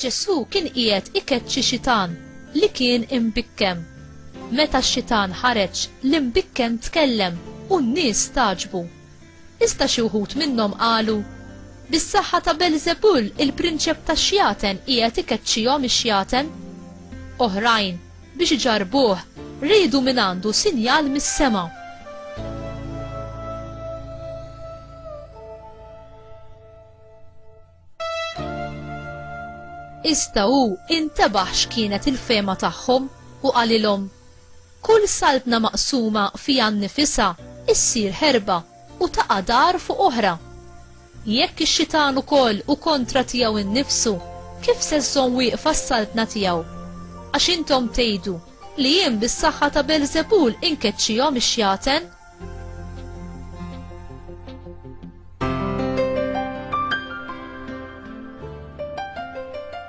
Ġesu kien qiegħed ikeċċi xitan li kien imbikkem. Meta x-xitan ħareġ l-imbikkem tkellem u n-nies staġbu. Iżda xi wħud minnhom qalu: bis-saħħa ta' Belzebul il-prinċep tax-xjaten qiegħed ikeċċihom ix-xjaten. Oħrajn biex iġarbuh riedu minn għandu sinjal mis-sema. Iżda hu intebaħ x'kienet il-fema tagħhom u qalilhom: kull salbna maqsuma fiha nnifisha issir ħerba u taqa' dar fuq oħra. Jekk ix-xitan ukoll u kontra tiegħu innifsu, kif se żżomm wieqfa s-salbna tiegħu? Għax intom tgħidu li jien bis-saħħa ta' Belzebul inkeċċihom ix-xjaten?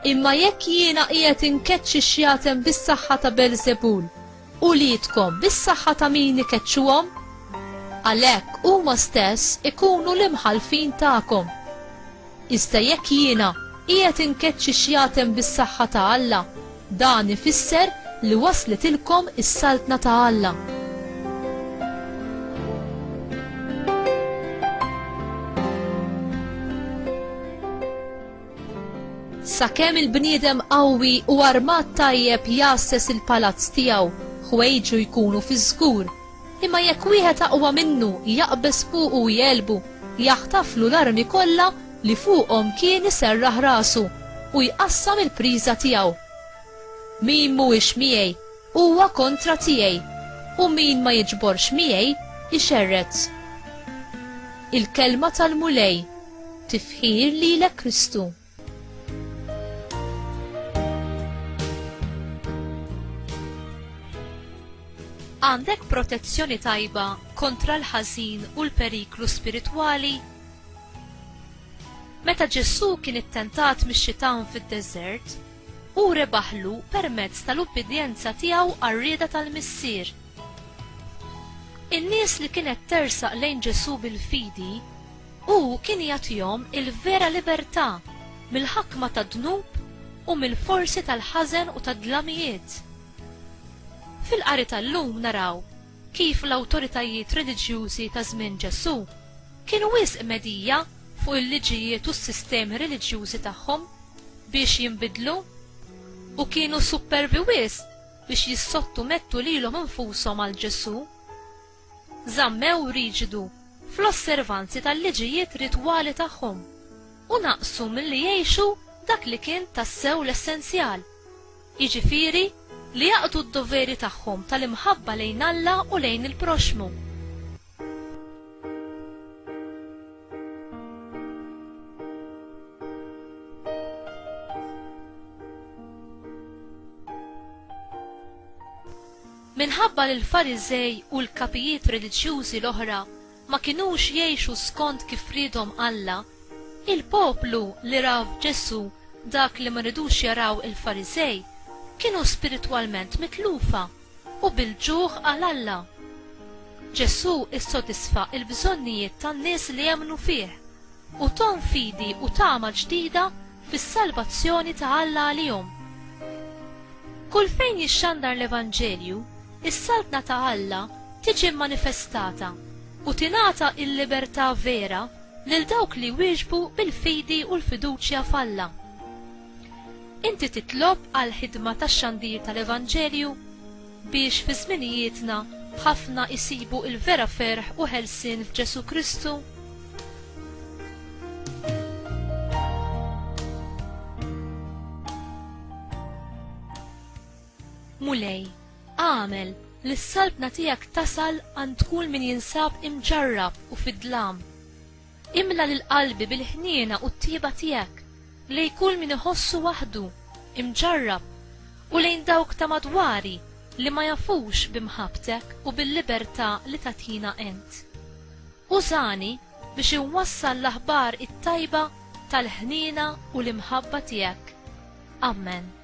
Imma jekk jiena qiegħed inkeċċi x-xjaten bis-saħħa ta' Belzebul u liedkom bis-saħħa ta' min ikeċċuhom, għalhekk huma stess ikunu l-imħalfin tagħkom. Iżda jekk jiena qiegħed inkeċċi x-xjaten bis-saħħa ta' Alla, dan ifisser li waslitilkom is-saltna ta' Alla. Sakemm il-bniedem qawwi u armat tajjeb jassess il-palazz tiegħu, ħwejġu jkunu fi żgur, imma jekk wieħed aqwa minnu jaqbes fuqu u jelbu, jaħtaflu l-armi kollha li fuqhom kien iserraħ rasu u jqassam il-priża tiegħu. Min mhuwiex miegħi huwa kontra tiegħi u min ma jiġborx miegħi ixerret. Il-kelma tal-mulej tifħir lilek Kristu. Għandek protezzjoni tajba kontra l-ħażin u l-periklu spiritwali? Meta Ġesu kien ittentat mix-xitan fid-deżert, u rebaħlu permezz tal-ubbidjenza tiegħu għar-rieda tal-missier. In-nies li kienet tersaq lejn Ġesu bil-fidi u kien jagħtihom il-vera libertà mill-ħakma tad-dnub u mill-forsi tal-ħażen u tad-dlamijiet. Fil-qari tal-lum naraw kif l-awtoritajiet reliġjużi ta' żmien Ġesu kienu wisq medija fuq il-liġijiet u s-sistemi reliġjużi tagħhom biex jinbidlu u kienu superbi wisq biex jissottomettu lilhom infushom għal Ġesu. Żammew riġidu fl-osservanzi tal-liġijiet ritwali tagħhom u naqsu milli jgħixu dak li kien tassew l-essenzjal, jiġifieri li jaqdu d-doveri tagħhom tal-imħabba lejn Alla u lejn il-proxmu. Minħabba li l-Fariżej u l-kapijiet reliġjużi l-oħra ma kinux jgħixu skont kif ridhom Alla, il-poplu li raw Ġesu dak li ma ridux jaraw il-Fariżej kienu spiritwalment mitlufa u bil-ġuħ għal Alla. Ġesu issodisfa il-bżonnijiet tan-nies li jemmnu fih u ton fidi u tama ġdida fis-salvazzjoni ta' Alla għalihom. Kull fejn jixxandar l-Evanġelju, is-saltna ta' Alla tiġi manifestata u tingħata il-libertà vera lil dawk li wieġbu bil-fidi u l-fiduċja f'Alla. Inti titlob għal ħidma tax-xandir tal-Evanġelju biex fi żminijietna ħafna isibu il-vera ferħ u ħelsien f'Ġesu Kristu? Mulej, għamel li s-salbna tiegħek tasal għand kull min jinsab imġarrab u fid-dlam. Imla lill-qalbi bil-ħniena u t-tieba tiegħek lejn kull min iħossu waħdu, imġarrab u lejn dawk ta' madwari li ma jafux b'imħabtek u bil-libertà li tatina ent. Użani biex inwassal l-aħbar it-tajba tal-ħniena u l-imħabba tiegħek. Amen.